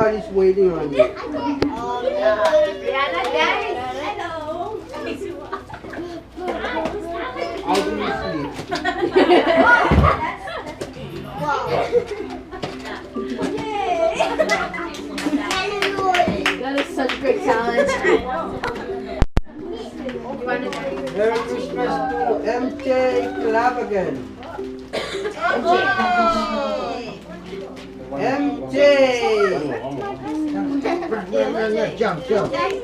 Everybody's waiting on you. Rihanna, guys. Hello. How do you sleep? That is such great talent. Merry Christmas to MJ Clavagan. MJ! Jump, jump. Okay.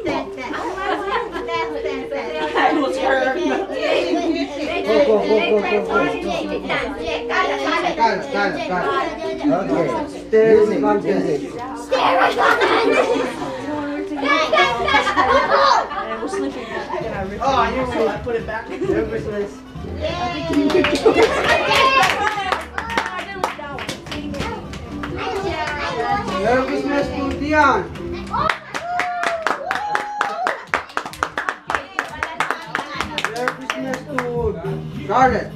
Stairs contest. Oh, you will. I put it back. Merry Christmas. Merry Christmas to Dion. Merry Christmas to Charlotte.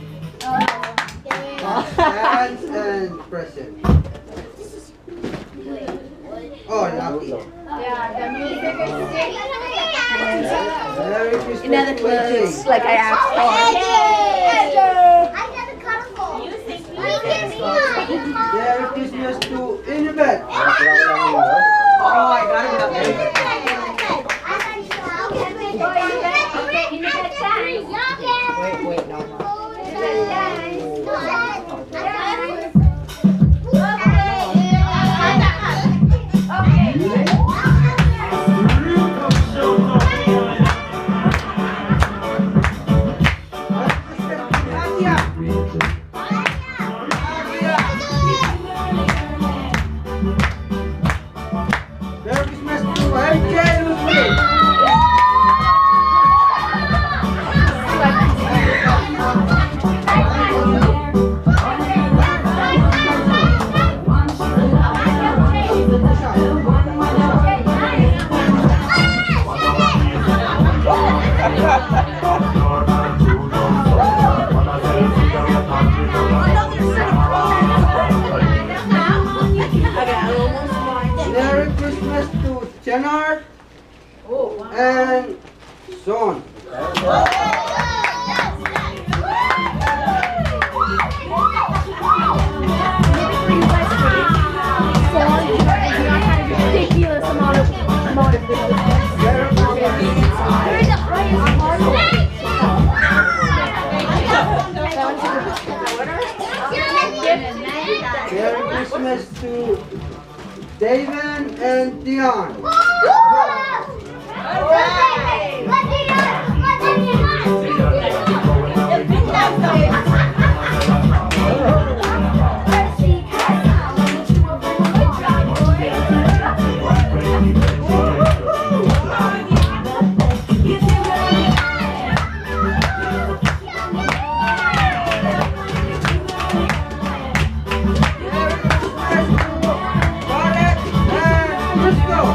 And present. Oh, lucky. Merry Christmas Another to clothes, AJ. like I asked for. I got a colorful. Merry Christmas to Inabet. Oh, I got it up there. Wait, no. Merry Christmas to MJ Lutfi. Merry Christmas to Chenard and Son. Ridiculous amount of Merry Christmas to David and Dion. Scarlett and Crystal.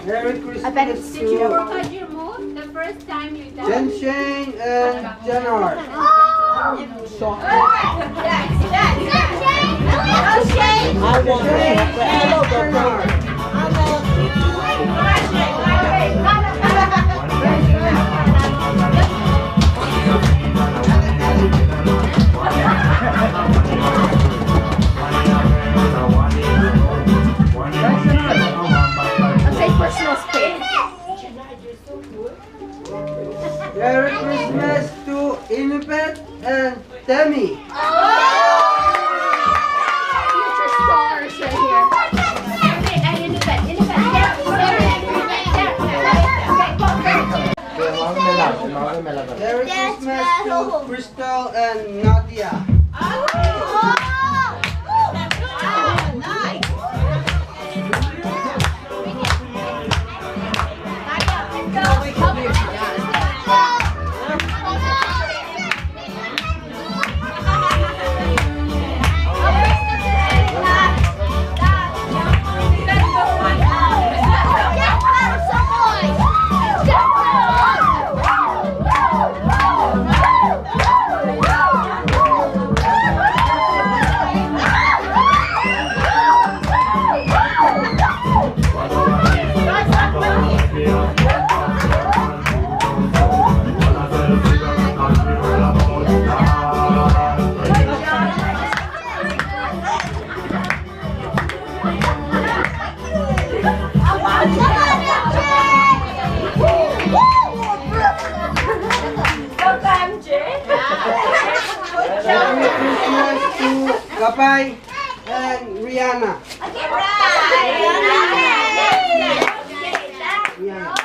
Merry Christmas I bet it's to did you ever Because you moved the first time you done. Jen Shane and Jenard. I want to. Hello, I'll say personal space. Merry Christmas to Inabet and Demi. Future stars right here. Merry Christmas to Crystal and Nadia. Merry Christmas to Kapay and Rihanna. Rihanna.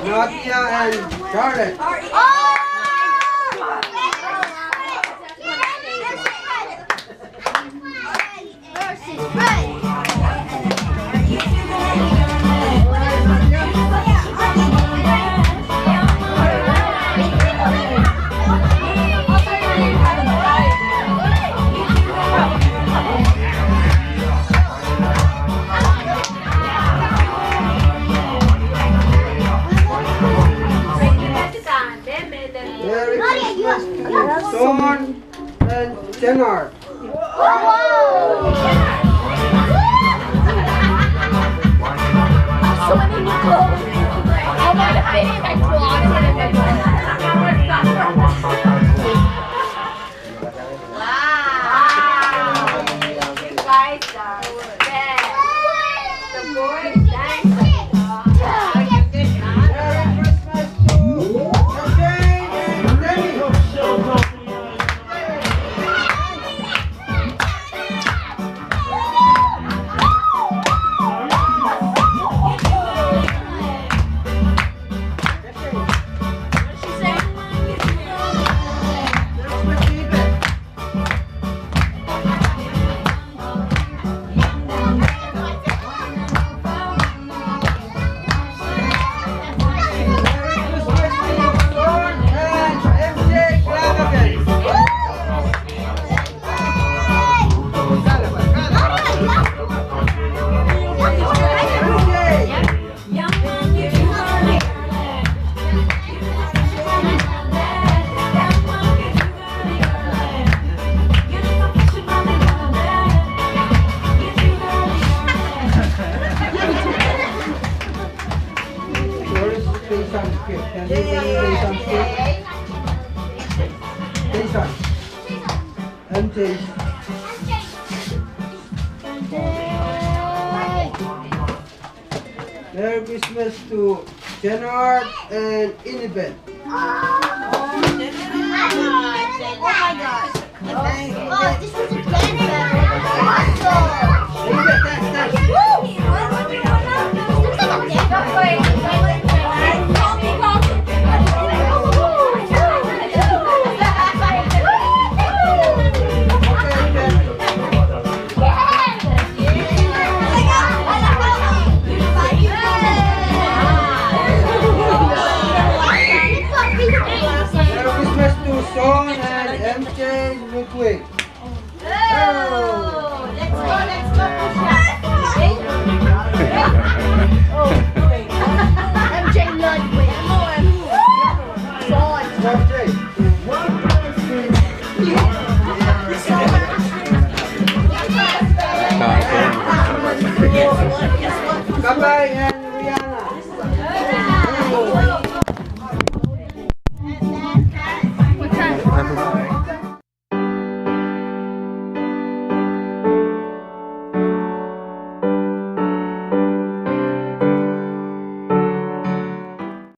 Nadia and Charlotte. Merry Christmas to Sean and Jenner. MJ. Merry Christmas to Jenard and Inibet. Oh my gosh. Oh, this is a cancer. Sean and MJ Ludwig. Oh, let's go, MJ Ludwig. Sean. Bye-bye and